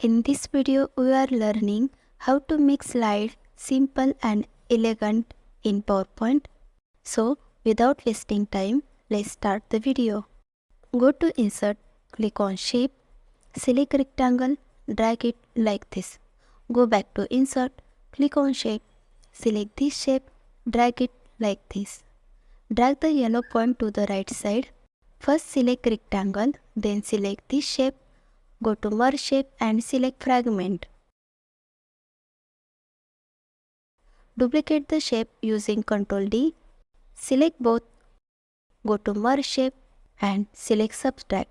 In this video, we are learning how to make slides simple and elegant in PowerPoint. So, without wasting time, let's start the video. Go to Insert, click on Shape, select Rectangle, drag it like this. Go back to Insert, click on Shape, select this shape, drag it like this. Drag the yellow point to the right side. First select Rectangle, then select this shape. Go to Merge Shape and select Fragment. Duplicate the shape using Ctrl D. Select both. Go to Merge Shape and select Subtract.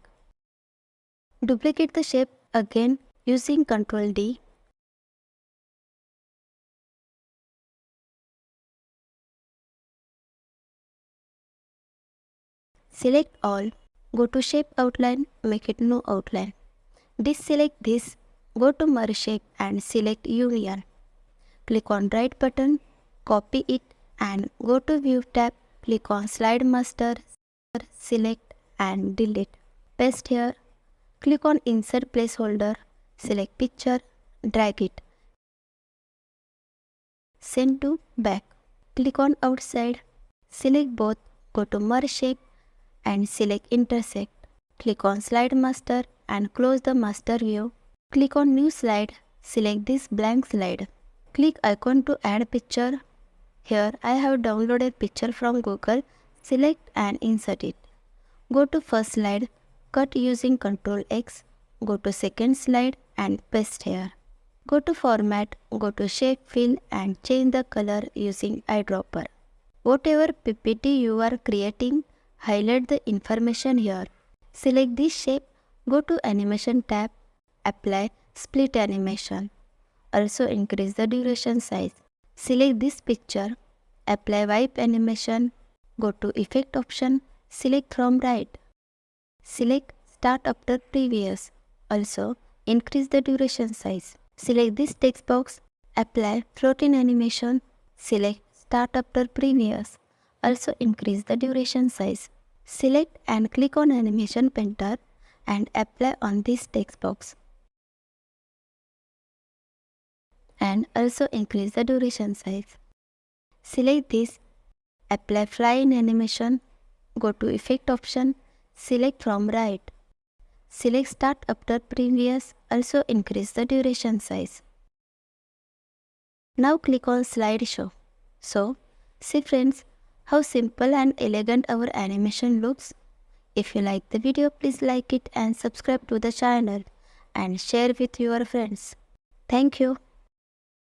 Duplicate the shape again using Ctrl D. Select all. Go to Shape Outline, make it no outline. Deselect this. Go to Merge Shape and select Union. Click on right button, copy it and go to View tab. Click on Slide Master, select and delete. Paste here. Click on Insert Placeholder, select Picture, drag it. Send to Back. Click on Outside, select both, go to Merge Shape and select Intersect. Click on Slide Master and close the master view. Click on New Slide, select this blank slide. Click icon to add picture. Here I have downloaded picture from Google. Select and insert it. Go to first slide, cut using Ctrl X. Go to second slide and paste here. Go to Format, go to Shape Fill and change the color using Eyedropper. Whatever PPT you are creating, highlight the information here. Select this shape, go to Animation tab, apply Split Animation. Also increase the duration size. Select this picture, apply Wipe Animation, go to Effect option, select from right. Select Start After Previous. Also increase the duration size. Select this text box, apply Floating Animation, select Start After Previous. Also increase the duration size. Select and click on Animation Painter and apply on this text box. And also increase the duration size. Select this, apply Fly in Animation, go to Effect option, select from right. Select Start After Previous, also increase the duration size. Now click on Slideshow. So, see friends, how simple and elegant our animation looks. If you like the video, please like it and subscribe to the channel and share with your friends. Thank you.